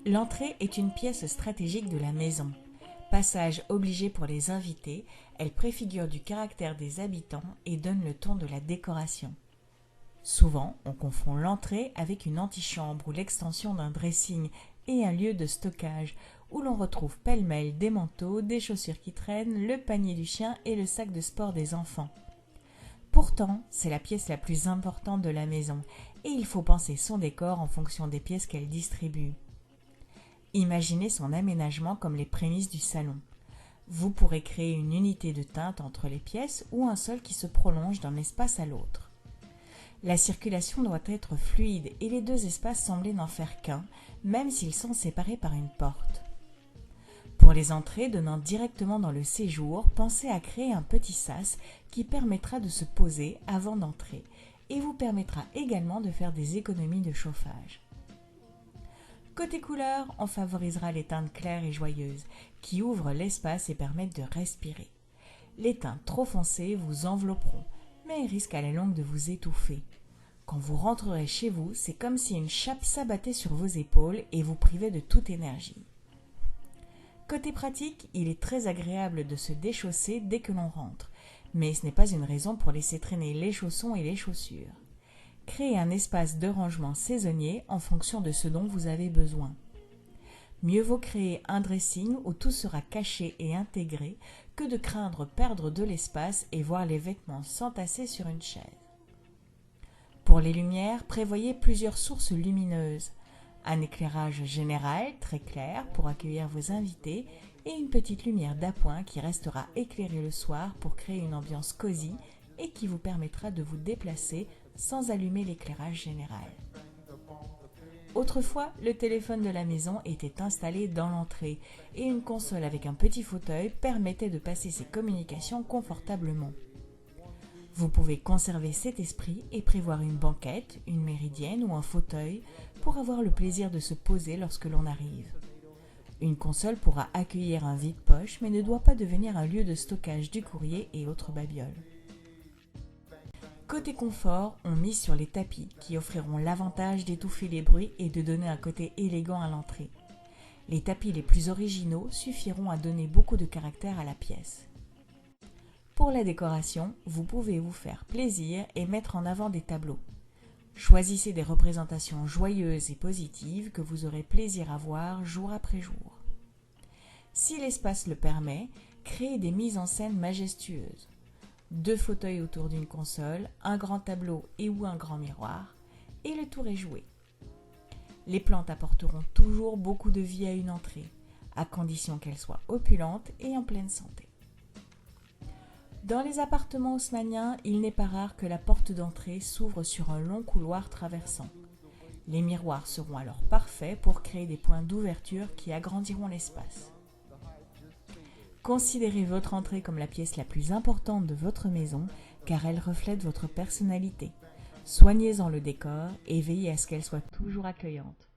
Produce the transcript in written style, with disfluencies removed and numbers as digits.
L'entrée est une pièce stratégique de la maison. Passage obligé pour les invités, elle préfigure du caractère des habitants et donne le ton de la décoration. Souvent, on confond l'entrée avec une antichambre ou l'extension d'un dressing et un lieu de stockage où l'on retrouve pêle-mêle des manteaux, des chaussures qui traînent, le panier du chien et le sac de sport des enfants. Pourtant, c'est la pièce la plus importante de la maison et il faut penser son décor en fonction des pièces qu'elle distribue. Imaginez son aménagement comme les prémices du salon. Vous pourrez créer une unité de teinte entre les pièces ou un sol qui se prolonge d'un espace à l'autre. La circulation doit être fluide et les deux espaces sembler n'en faire qu'un, même s'ils sont séparés par une porte. Pour les entrées donnant directement dans le séjour, pensez à créer un petit sas qui permettra de se poser avant d'entrer et vous permettra également de faire des économies de chauffage. Côté couleur, on favorisera les teintes claires et joyeuses qui ouvrent l'espace et permettent de respirer. Les teintes trop foncées vous envelopperont, mais risquent à la longue de vous étouffer. Quand vous rentrerez chez vous, c'est comme si une chape s'abattait sur vos épaules et vous privait de toute énergie. Côté pratique, il est très agréable de se déchausser dès que l'on rentre, mais ce n'est pas une raison pour laisser traîner les chaussons et les chaussures. Créez un espace de rangement saisonnier en fonction de ce dont vous avez besoin. Mieux vaut créer un dressing où tout sera caché et intégré que de craindre perdre de l'espace et voir les vêtements s'entasser sur une chaise. Pour les lumières, prévoyez plusieurs sources lumineuses. Un éclairage général très clair pour accueillir vos invités et une petite lumière d'appoint qui restera éclairée le soir pour créer une ambiance cosy et qui vous permettra de vous déplacer sans allumer l'éclairage général. Autrefois, le téléphone de la maison était installé dans l'entrée et une console avec un petit fauteuil permettait de passer ses communications confortablement. Vous pouvez conserver cet esprit et prévoir une banquette, une méridienne ou un fauteuil pour avoir le plaisir de se poser lorsque l'on arrive. Une console pourra accueillir un vide-poche mais ne doit pas devenir un lieu de stockage du courrier et autres babioles. Côté confort, on mise sur les tapis qui offriront l'avantage d'étouffer les bruits et de donner un côté élégant à l'entrée. Les tapis les plus originaux suffiront à donner beaucoup de caractère à la pièce. Pour la décoration, vous pouvez vous faire plaisir et mettre en avant des tableaux. Choisissez des représentations joyeuses et positives que vous aurez plaisir à voir jour après jour. Si l'espace le permet, créez des mises en scène majestueuses. 2 fauteuils autour d'une console, un grand tableau et ou un grand miroir, et le tour est joué. Les plantes apporteront toujours beaucoup de vie à une entrée, à condition qu'elles soient opulentes et en pleine santé. Dans les appartements haussmanniens, il n'est pas rare que la porte d'entrée s'ouvre sur un long couloir traversant. Les miroirs seront alors parfaits pour créer des points d'ouverture qui agrandiront l'espace. Considérez votre entrée comme la pièce la plus importante de votre maison car elle reflète votre personnalité. Soignez-en le décor et veillez à ce qu'elle soit toujours accueillante.